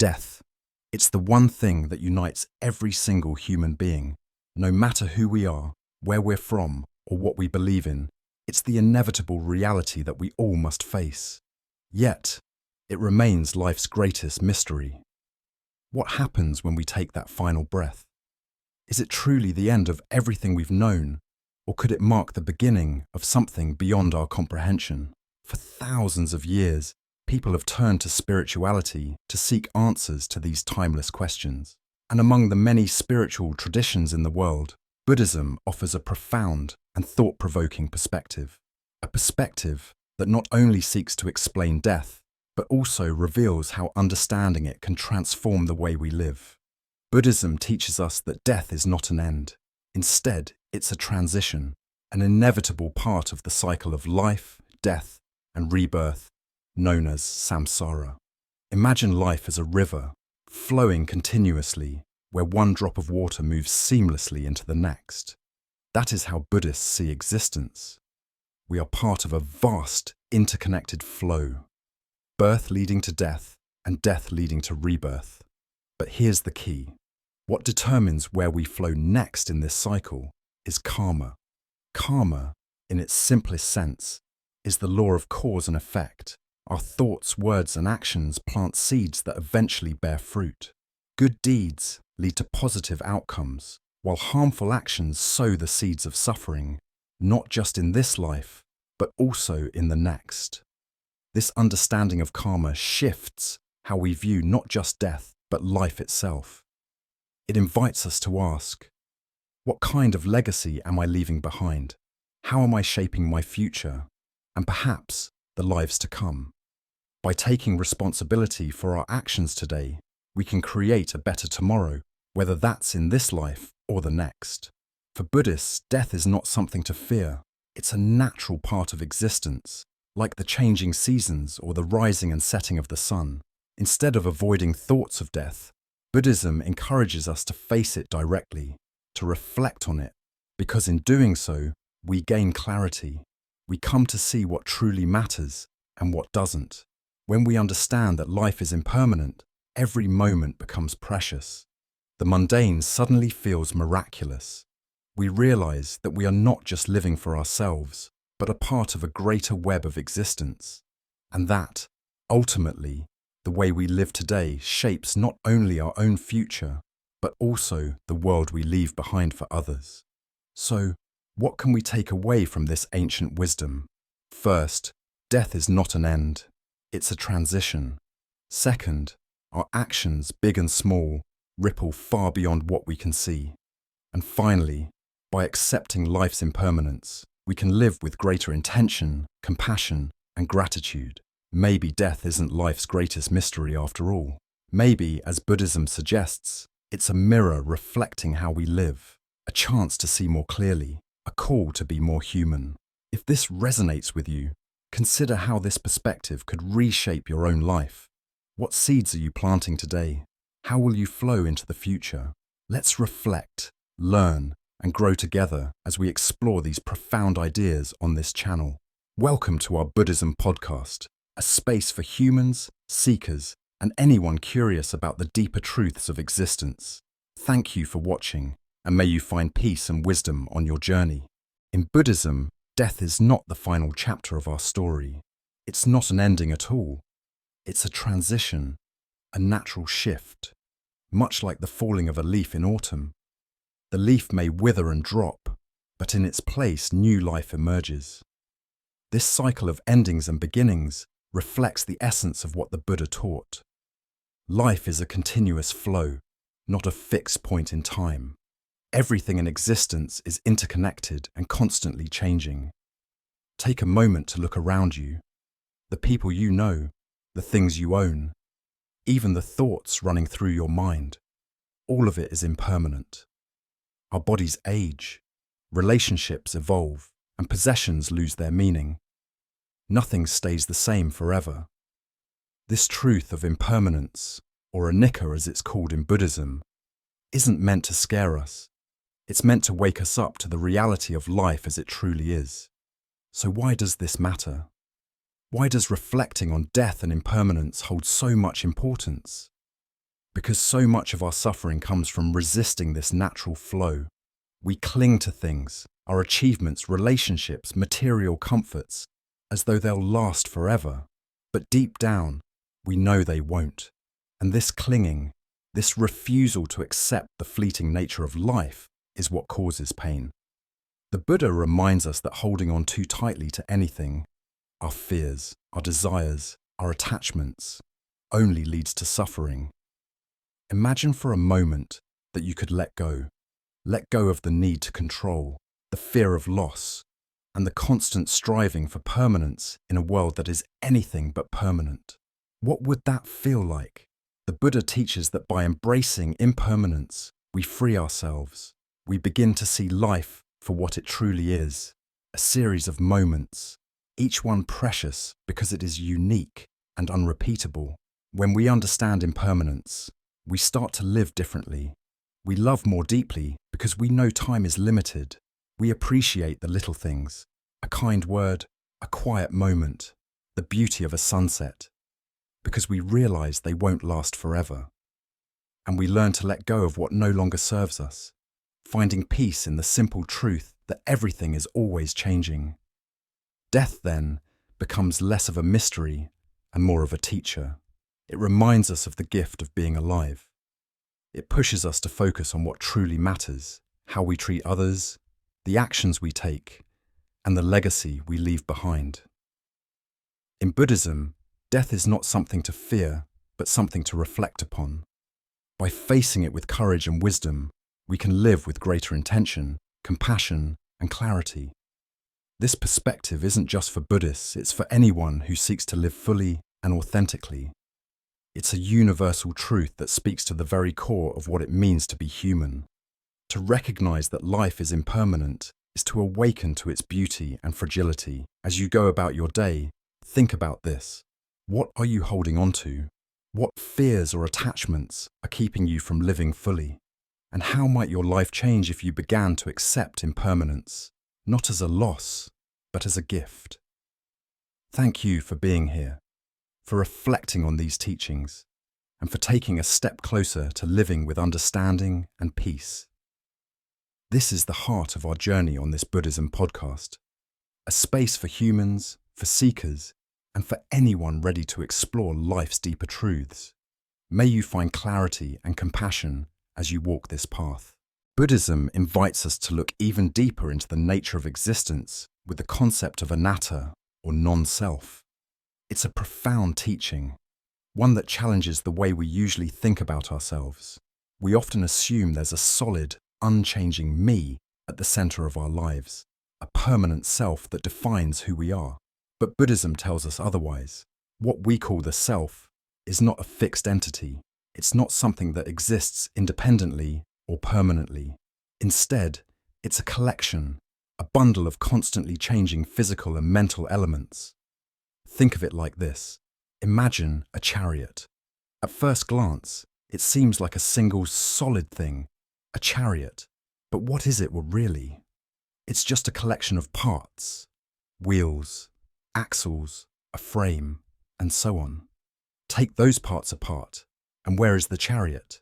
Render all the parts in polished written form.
Death. It's the one thing that unites every single human being, no matter who we are, where we're from, or what we believe in. It's the inevitable reality that we all must face. Yet, it remains life's greatest mystery. What happens when we take that final breath? Is it truly the end of everything we've known, or could it mark the beginning of something beyond our comprehension? For thousands of years, people have turned to spirituality to seek answers to these timeless questions. And among the many spiritual traditions in the world, Buddhism offers a profound and thought-provoking perspective. A perspective that not only seeks to explain death, but also reveals how understanding it can transform the way we live. Buddhism teaches us that death is not an end. Instead, it's a transition, an inevitable part of the cycle of life, death, and rebirth, known as Samsara. Imagine life as a river, flowing continuously, where one drop of water moves seamlessly into the next. That is how Buddhists see existence. We are part of a vast, interconnected flow. Birth leading to death, and death leading to rebirth. But here's the key. What determines where we flow next in this cycle is karma. Karma, in its simplest sense, is the law of cause and effect. Our thoughts, words, and actions plant seeds that eventually bear fruit. Good deeds lead to positive outcomes, while harmful actions sow the seeds of suffering, not just in this life, but also in the next. This understanding of karma shifts how we view not just death, but life itself. It invites us to ask, what kind of legacy am I leaving behind? How am I shaping my future? And perhaps the lives to come. By taking responsibility for our actions today, we can create a better tomorrow, whether that's in this life or the next. For Buddhists, death is not something to fear. It's a natural part of existence, like the changing seasons or the rising and setting of the sun. Instead of avoiding thoughts of death, Buddhism encourages us to face it directly, to reflect on it, because in doing so, we gain clarity. We come to see what truly matters and what doesn't. When we understand that life is impermanent, every moment becomes precious. The mundane suddenly feels miraculous. We realize that we are not just living for ourselves, but a part of a greater web of existence. And that, ultimately, the way we live today shapes not only our own future, but also the world we leave behind for others. So, what can we take away from this ancient wisdom? First, death is not an end. It's a transition. Second, our actions, big and small, ripple far beyond what we can see. And finally, by accepting life's impermanence, we can live with greater intention, compassion, and gratitude. Maybe death isn't life's greatest mystery after all. Maybe, as Buddhism suggests, it's a mirror reflecting how we live, a chance to see more clearly, a call to be more human. If this resonates with you, consider how this perspective could reshape your own life. What seeds are you planting today? How will you flow into the future? Let's reflect, learn, and grow together as we explore these profound ideas on this channel. Welcome to our Buddhism Podcast, a space for humans, seekers, and anyone curious about the deeper truths of existence. Thank you for watching, and may you find peace and wisdom on your journey. In Buddhism, death is not the final chapter of our story. It's not an ending at all. It's a transition, a natural shift. Much like the falling of a leaf in autumn, the leaf may wither and drop, but in its place new life emerges. This cycle of endings and beginnings reflects the essence of what the Buddha taught. Life is a continuous flow, not a fixed point in time. Everything in existence is interconnected and constantly changing. Take a moment to look around you. The people you know, the things you own, even the thoughts running through your mind. All of it is impermanent. Our bodies age, relationships evolve, and possessions lose their meaning. Nothing stays the same forever. This truth of impermanence, or anicca as it's called in Buddhism, isn't meant to scare us. It's meant to wake us up to the reality of life as it truly is. So why does this matter? Why does reflecting on death and impermanence hold so much importance? Because so much of our suffering comes from resisting this natural flow. We cling to things, our achievements, relationships, material comforts, as though they'll last forever. But deep down, we know they won't. And this clinging, this refusal to accept the fleeting nature of life, is what causes pain. The Buddha reminds us that holding on too tightly to anything, our fears, our desires, our attachments, only leads to suffering. Imagine for a moment that you could let go of the need to control, the fear of loss, and the constant striving for permanence in a world that is anything but permanent. What would that feel like? The Buddha teaches that by embracing impermanence, we free ourselves. We begin to see life for what it truly is, a series of moments, each one precious because it is unique and unrepeatable. When we understand impermanence, we start to live differently. We love more deeply because we know time is limited. We appreciate the little things, a kind word, a quiet moment, the beauty of a sunset, because we realize they won't last forever. And we learn to let go of what no longer serves us, finding peace in the simple truth that everything is always changing. Death, then, becomes less of a mystery and more of a teacher. It reminds us of the gift of being alive. It pushes us to focus on what truly matters, how we treat others, the actions we take, and the legacy we leave behind. In Buddhism, death is not something to fear, but something to reflect upon. By facing it with courage and wisdom, we can live with greater intention, compassion, and clarity. This perspective isn't just for Buddhists, it's for anyone who seeks to live fully and authentically. It's a universal truth that speaks to the very core of what it means to be human. To recognize that life is impermanent is to awaken to its beauty and fragility. As you go about your day, think about this. What are you holding on to? What fears or attachments are keeping you from living fully? And how might your life change if you began to accept impermanence, not as a loss, but as a gift? Thank you for being here, for reflecting on these teachings, and for taking a step closer to living with understanding and peace. This is the heart of our journey on this Buddhism podcast, a space for humans, for seekers, and for anyone ready to explore life's deeper truths. May you find clarity and compassion as you walk this path. Buddhism invites us to look even deeper into the nature of existence with the concept of anatta, or non-self. It's a profound teaching, one that challenges the way we usually think about ourselves. We often assume there's a solid, unchanging me at the center of our lives, a permanent self that defines who we are. But Buddhism tells us otherwise. What we call the self is not a fixed entity. It's not something that exists independently or permanently. Instead, it's a collection, a bundle of constantly changing physical and mental elements. Think of it like this. Imagine a chariot. At first glance, it seems like a single solid thing, a chariot. But what is it really? It's just a collection of parts, wheels, axles, a frame, and so on. Take those parts apart, and where is the chariot?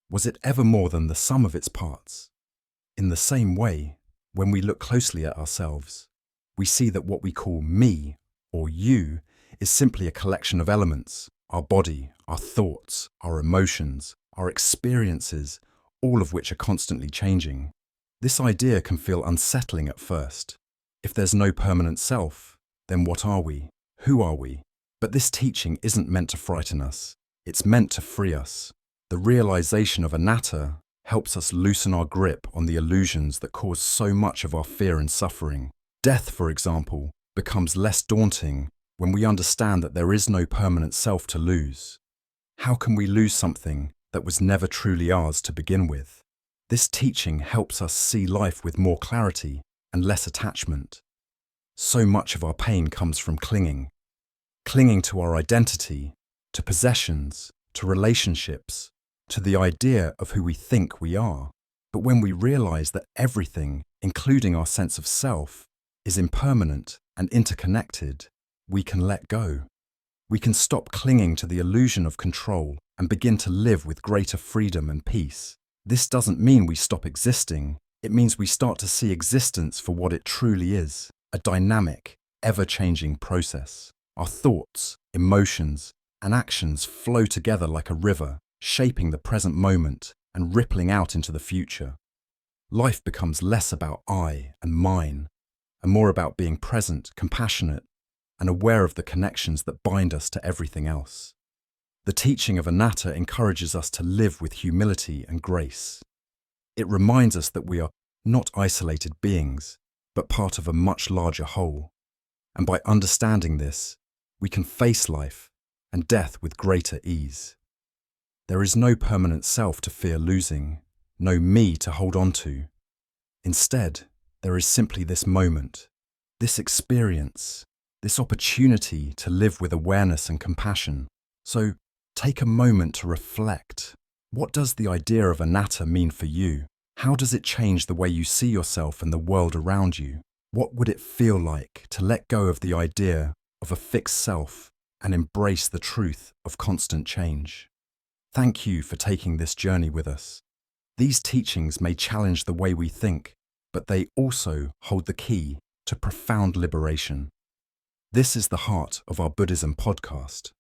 Was it ever more than the sum of its parts? In the same way, when we look closely at ourselves, we see that what we call me, or you, is simply a collection of elements, our body, our thoughts, our emotions, our experiences, all of which are constantly changing. This idea can feel unsettling at first. If there's no permanent self, then what are we? Who are we? But this teaching isn't meant to frighten us. It's meant to free us. The realization of anatta helps us loosen our grip on the illusions that cause so much of our fear and suffering. Death, for example, becomes less daunting when we understand that there is no permanent self to lose. How can we lose something that was never truly ours to begin with? This teaching helps us see life with more clarity and less attachment. So much of our pain comes from clinging to our identity, to possessions, to relationships, to the idea of who we think we are. But when we realize that everything, including our sense of self, is impermanent and interconnected, we can let go. We can stop clinging to the illusion of control and begin to live with greater freedom and peace. This doesn't mean we stop existing. It means we start to see existence for what it truly is, a dynamic, ever-changing process. Our thoughts, emotions, and actions flow together like a river, shaping the present moment and rippling out into the future. Life becomes less about I and mine, and more about being present, compassionate, and aware of the connections that bind us to everything else. The teaching of anatta encourages us to live with humility and grace. It reminds us that we are not isolated beings, but part of a much larger whole. And by understanding this, we can face life and death with greater ease. There is no permanent self to fear losing, no me to hold on to. Instead, there is simply this moment, this experience, this opportunity to live with awareness and compassion. So, take a moment to reflect. What does the idea of anatta mean for you? How does it change the way you see yourself and the world around you? What would it feel like to let go of the idea of a fixed self and embrace the truth of constant change? Thank you for taking this journey with us. These teachings may challenge the way we think, but they also hold the key to profound liberation. This is the heart of our Buddhism podcast,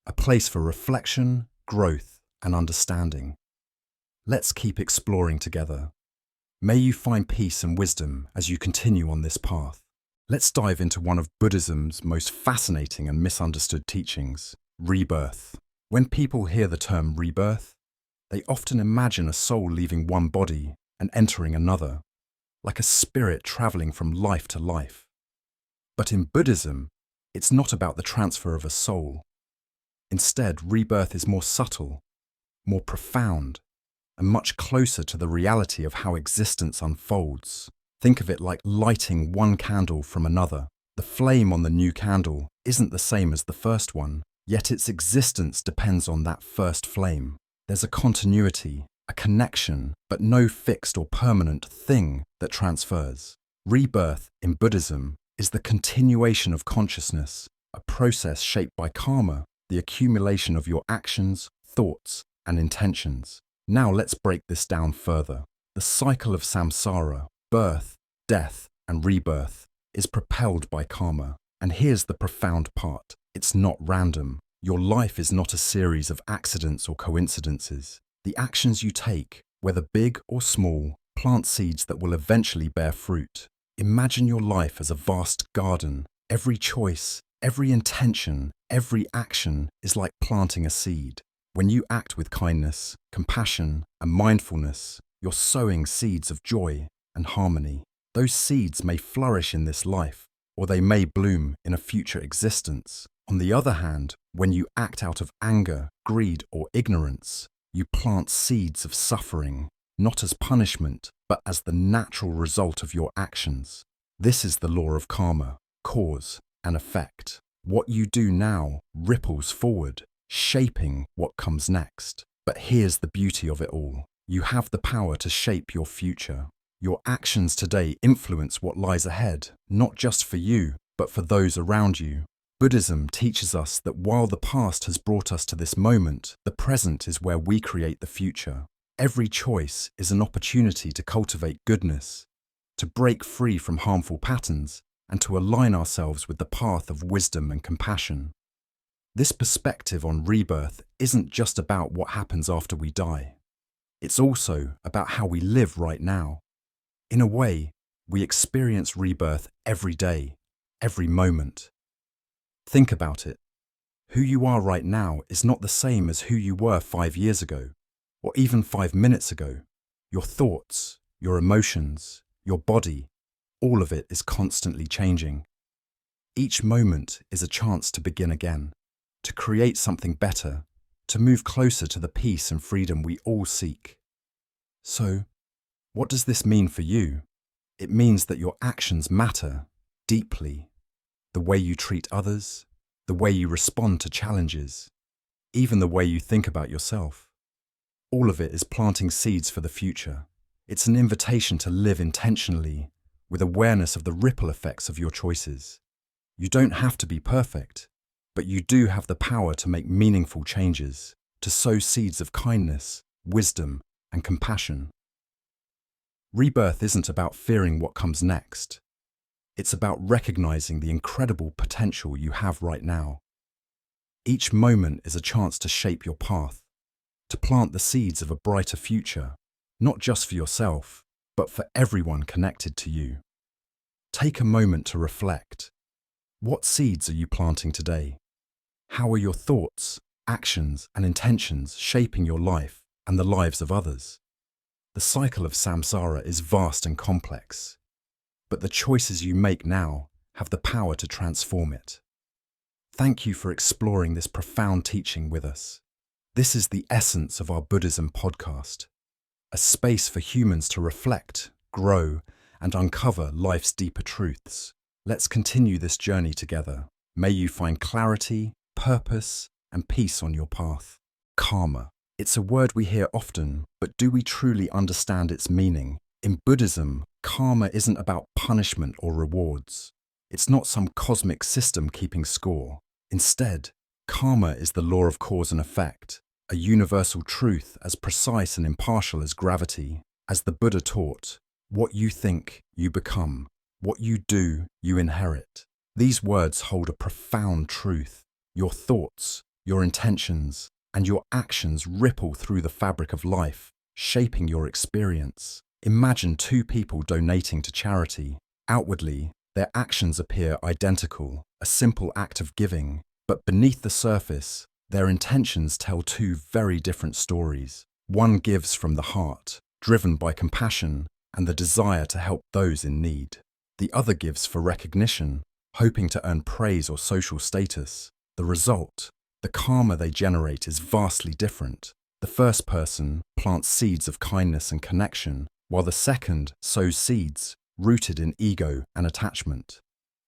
a place for reflection, growth, and understanding. Let's keep exploring together. May you find peace and wisdom as you continue on this path. Let's dive into one of Buddhism's most fascinating and misunderstood teachings, rebirth. When people hear the term rebirth, they often imagine a soul leaving one body and entering another, like a spirit traveling from life to life. But in Buddhism, it's not about the transfer of a soul. Instead, rebirth is more subtle, more profound, and much closer to the reality of how existence unfolds. Think of it like lighting one candle from another. The flame on the new candle isn't the same as the first one, yet its existence depends on that first flame. There's a continuity, a connection, but no fixed or permanent thing that transfers. Rebirth in Buddhism is the continuation of consciousness, a process shaped by karma, the accumulation of your actions, thoughts, and intentions. Now let's break this down further. The cycle of samsara, birth, death, and rebirth, is propelled by karma. And here's the profound part. It's not random. Your life is not a series of accidents or coincidences. The actions you take, whether big or small, plant seeds that will eventually bear fruit. Imagine your life as a vast garden. Every choice, every intention, every action is like planting a seed. When you act with kindness, compassion, and mindfulness, you're sowing seeds of joy and harmony. Those seeds may flourish in this life, or they may bloom in a future existence. On the other hand, when you act out of anger, greed, or ignorance, you plant seeds of suffering, not as punishment, but as the natural result of your actions. This is the law of karma, cause and effect. What you do now ripples forward, shaping what comes next. But here's the beauty of it all. You have the power to shape your future. Your actions today influence what lies ahead, not just for you, but for those around you. Buddhism teaches us that while the past has brought us to this moment, the present is where we create the future. Every choice is an opportunity to cultivate goodness, to break free from harmful patterns, and to align ourselves with the path of wisdom and compassion. This perspective on rebirth isn't just about what happens after we die. It's also about how we live right now. In a way, we experience rebirth every day, every moment. Think about it. Who you are right now is not the same as who you were 5 years ago, or even 5 minutes ago. Your thoughts, your emotions, your body, all of it is constantly changing. Each moment is a chance to begin again, to create something better, to move closer to the peace and freedom we all seek. So, what does this mean for you? It means that your actions matter deeply. The way you treat others, the way you respond to challenges, even the way you think about yourself. All of it is planting seeds for the future. It's an invitation to live intentionally, with awareness of the ripple effects of your choices. You don't have to be perfect, but you do have the power to make meaningful changes, to sow seeds of kindness, wisdom, and compassion. Rebirth isn't about fearing what comes next. It's about recognizing the incredible potential you have right now. Each moment is a chance to shape your path, to plant the seeds of a brighter future, not just for yourself, but for everyone connected to you. Take a moment to reflect. What seeds are you planting today? How are your thoughts, actions, and intentions shaping your life and the lives of others? The cycle of samsara is vast and complex, but the choices you make now have the power to transform it. Thank you for exploring this profound teaching with us. This is the essence of our Buddhism podcast, a space for humans to reflect, grow, and uncover life's deeper truths. Let's continue this journey together. May you find clarity, purpose, and peace on your path. Karma. It's a word we hear often, but do we truly understand its meaning? In Buddhism, karma isn't about punishment or rewards. It's not some cosmic system keeping score. Instead, karma is the law of cause and effect, a universal truth as precise and impartial as gravity. As the Buddha taught, what you think, you become. What you do, you inherit. These words hold a profound truth. Your thoughts, your intentions, and your actions ripple through the fabric of life, shaping your experience. Imagine two people donating to charity. Outwardly, their actions appear identical, a simple act of giving, but beneath the surface, their intentions tell two very different stories. One gives from the heart, driven by compassion and the desire to help those in need. The other gives for recognition, hoping to earn praise or social status. The result, the karma they generate, is vastly different. The first person plants seeds of kindness and connection, while the second sows seeds rooted in ego and attachment.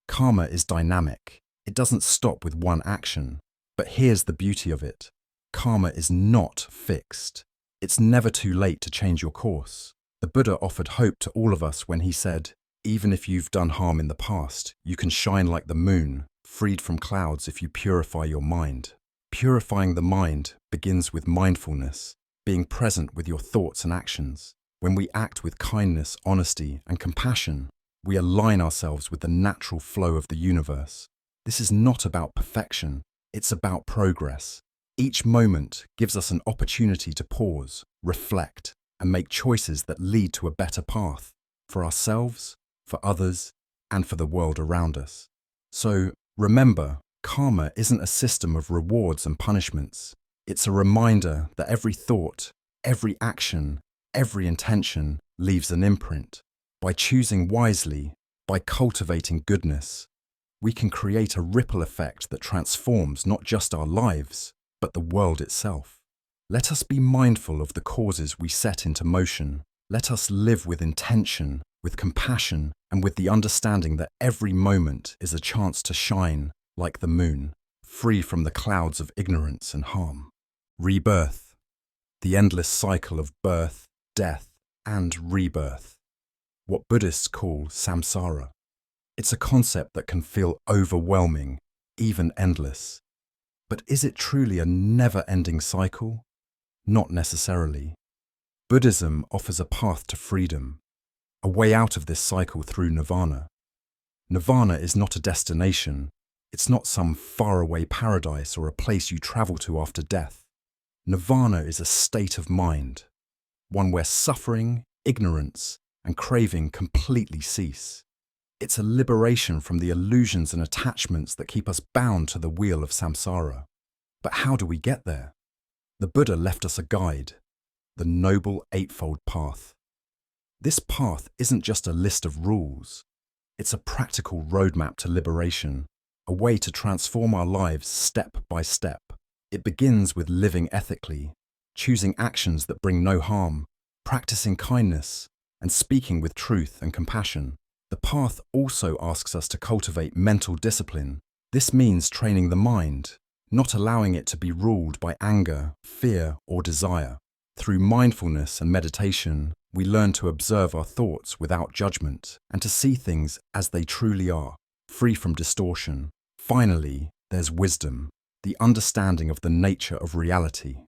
Karma is dynamic. It doesn't stop with one action. But here's the beauty of it. Karma is not fixed. It's never too late to change your course. The Buddha offered hope to all of us when he said, even if you've done harm in the past, you can shine like the moon, freed from clouds if you purify your mind. Purifying the mind begins with mindfulness, being present with your thoughts and actions. When we act with kindness, honesty, and compassion, we align ourselves with the natural flow of the universe. This is not about perfection, it's about progress. Each moment gives us an opportunity to pause, reflect, and make choices that lead to a better path, for ourselves, for others, and for the world around us. So, remember, karma isn't a system of rewards and punishments. It's a reminder that every thought, every action, every intention leaves an imprint. By choosing wisely, by cultivating goodness, we can create a ripple effect that transforms not just our lives, but the world itself. Let us be mindful of the causes we set into motion. Let us live with intention, with compassion, and with the understanding that every moment is a chance to shine like the moon, free from the clouds of ignorance and harm. Rebirth, the endless cycle of birth, death, and rebirth. What Buddhists call Samsara. It's a concept that can feel overwhelming, even endless. But is it truly a never-ending cycle? Not necessarily. Buddhism offers a path to freedom, a way out of this cycle through nirvana. Nirvana is not a destination. It's not some faraway paradise or a place you travel to after death. Nirvana is a state of mind, one where suffering, ignorance, and craving completely cease. It's a liberation from the illusions and attachments that keep us bound to the wheel of samsara. But how do we get there? The Buddha left us a guide, the Noble Eightfold Path. This path isn't just a list of rules. It's a practical roadmap to liberation, a way to transform our lives step by step. It begins with living ethically, choosing actions that bring no harm, practicing kindness, and speaking with truth and compassion. The path also asks us to cultivate mental discipline. This means training the mind, not allowing it to be ruled by anger, fear, or desire. Through mindfulness and meditation, we learn to observe our thoughts without judgment and to see things as they truly are, free from distortion. Finally, there's wisdom, the understanding of the nature of reality.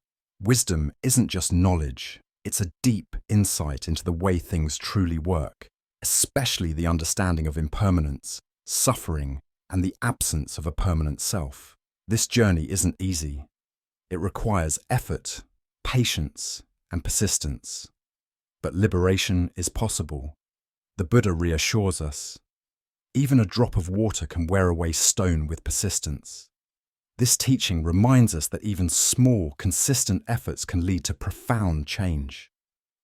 Wisdom isn't just knowledge, it's a deep insight into the way things truly work, especially the understanding of impermanence, suffering, and the absence of a permanent self. This journey isn't easy. It requires effort, patience, and persistence. But liberation is possible. The Buddha reassures us. Even a drop of water can wear away stone with persistence. This teaching reminds us that even small, consistent efforts can lead to profound change.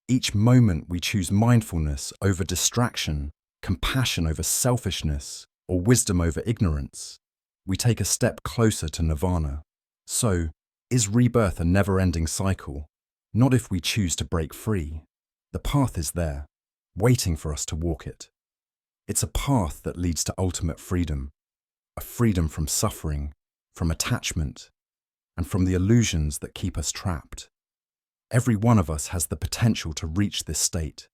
Each moment we choose mindfulness over distraction, compassion over selfishness, or wisdom over ignorance, we take a step closer to nirvana. So, is rebirth a never-ending cycle? Not if we choose to break free. The path is there, waiting for us to walk it. It's a path that leads to ultimate freedom, a freedom from suffering, from attachment, and from the illusions that keep us trapped. Every one of us has the potential to reach this state.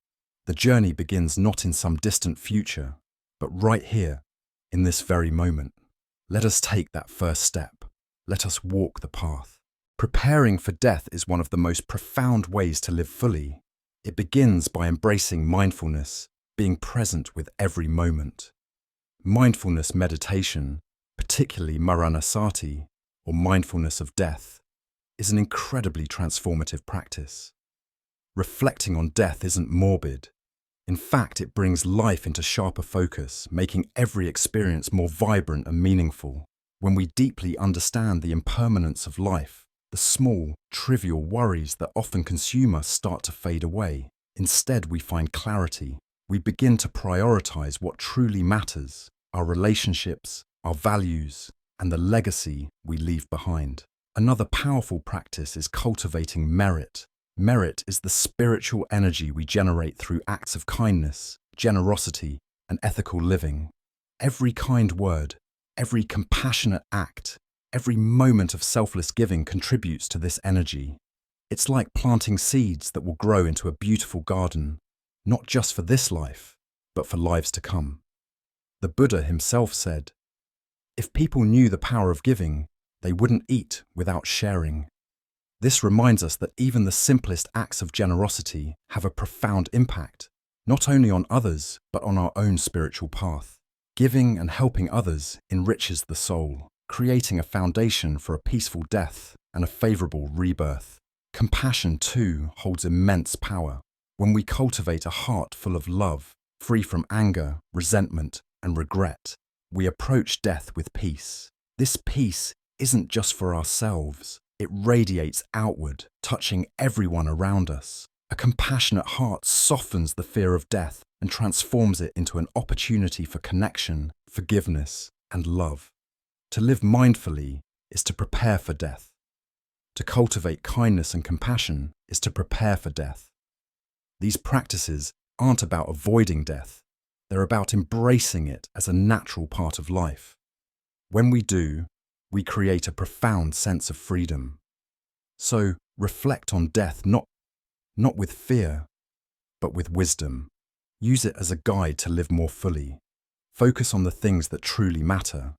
The journey begins not in some distant future, but right here, in this very moment. Let us take that first step. Let us walk the path. Preparing for death is one of the most profound ways to live fully. It begins by embracing mindfulness, being present with every moment. Mindfulness meditation, particularly maranasati, or mindfulness of death, is an incredibly transformative practice. Reflecting on death isn't morbid. In fact, it brings life into sharper focus, making every experience more vibrant and meaningful. When we deeply understand the impermanence of life, the small, trivial worries that often consume us start to fade away. Instead, we find clarity. We begin to prioritize what truly matters, our relationships, our values, and the legacy we leave behind. Another powerful practice is cultivating merit. Merit is the spiritual energy we generate through acts of kindness, generosity, and ethical living. Every kind word, every compassionate act, every moment of selfless giving contributes to this energy. It's like planting seeds that will grow into a beautiful garden, not just for this life, but for lives to come. The Buddha himself said, "If people knew the power of giving, they wouldn't eat without sharing." This reminds us that even the simplest acts of generosity have a profound impact, not only on others, but on our own spiritual path. Giving and helping others enriches the soul, creating a foundation for a peaceful death and a favorable rebirth. Compassion, too, holds immense power. When we cultivate a heart full of love, free from anger, resentment, and regret, we approach death with peace. This peace isn't just for ourselves. It radiates outward, touching everyone around us. A compassionate heart softens the fear of death and transforms it into an opportunity for connection, forgiveness, and love. To live mindfully is to prepare for death. To cultivate kindness and compassion is to prepare for death. These practices aren't about avoiding death. They're about embracing it as a natural part of life. When we do, we create a profound sense of freedom. So reflect on death not with fear, but with wisdom. Use it as a guide to live more fully. Focus on the things that truly matter.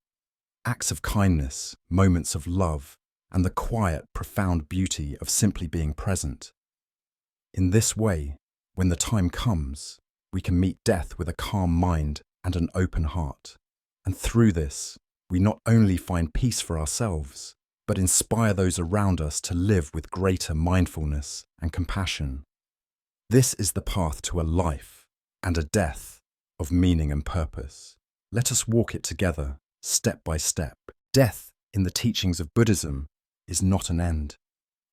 Acts of kindness, moments of love, and the quiet, profound beauty of simply being present. In this way, when the time comes, we can meet death with a calm mind and an open heart. And through this, we not only find peace for ourselves, but inspire those around us to live with greater mindfulness and compassion. This is the path to a life and a death of meaning and purpose. Let us walk it together, step by step. Death, in the teachings of Buddhism, is not an end.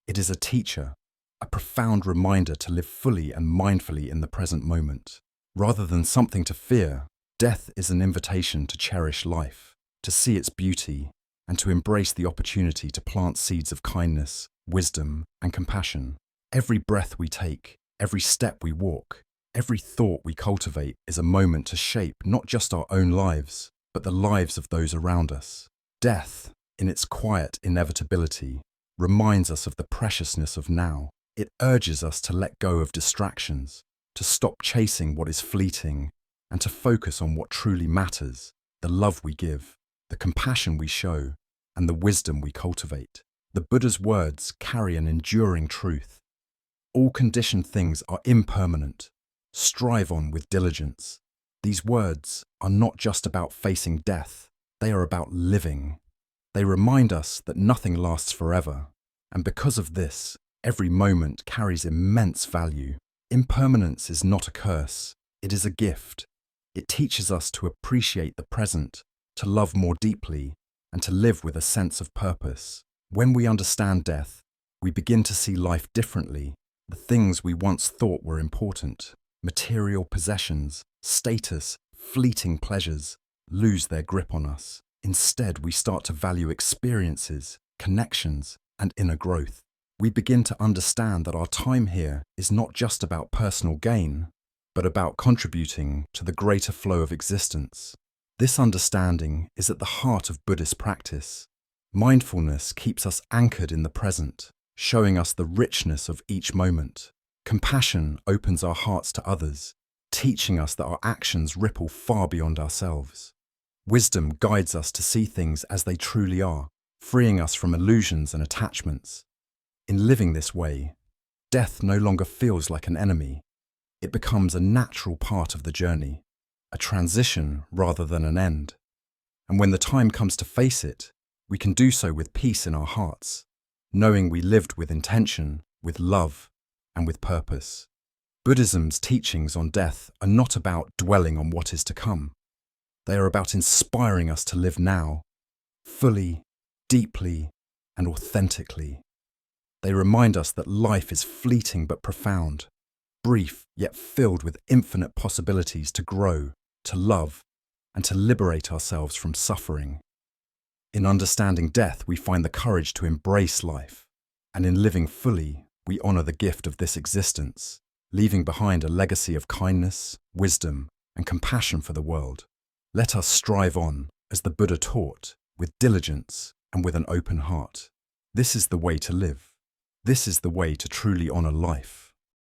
It is a teacher, a profound reminder to live fully and mindfully in the present moment. Rather than something to fear, death is an invitation to cherish life, to see its beauty, and to embrace the opportunity to plant seeds of kindness, wisdom, and compassion. Every breath we take, every step we walk, every thought we cultivate is a moment to shape not just our own lives, but the lives of those around us. Death, in its quiet inevitability, reminds us of the preciousness of now. It urges us to let go of distractions, to stop chasing what is fleeting, and to focus on what truly matters, the love we give, the compassion we show, and the wisdom we cultivate. The Buddha's words carry an enduring truth. All conditioned things are impermanent. Strive on with diligence. These words are not just about facing death, they are about living. They remind us that nothing lasts forever, and because of this, every moment carries immense value. Impermanence is not a curse, it is a gift. It teaches us to appreciate the present, to love more deeply, and to live with a sense of purpose. When we understand death, we begin to see life differently. The things we once thought were important, material possessions, status, fleeting pleasures, lose their grip on us. Instead, we start to value experiences, connections, and inner growth. We begin to understand that our time here is not just about personal gain, but about contributing to the greater flow of existence. This understanding is at the heart of Buddhist practice. Mindfulness keeps us anchored in the present, showing us the richness of each moment. Compassion opens our hearts to others, teaching us that our actions ripple far beyond ourselves. Wisdom guides us to see things as they truly are, freeing us from illusions and attachments. In living this way, death no longer feels like an enemy. It becomes a natural part of the journey, a transition rather than an end. And when the time comes to face it, we can do so with peace in our hearts, knowing we lived with intention, with love, and with purpose. Buddhism's teachings on death are not about dwelling on what is to come. They are about inspiring us to live now, fully, deeply, and authentically. They remind us that life is fleeting but profound, brief yet filled with infinite possibilities to grow, to love, and to liberate ourselves from suffering. In understanding death, we find the courage to embrace life, and in living fully, we honor the gift of this existence, leaving behind a legacy of kindness, wisdom, and compassion for the world. Let us strive on, as the Buddha taught, with diligence and with an open heart. This is the way to live. This is the way to truly honor life.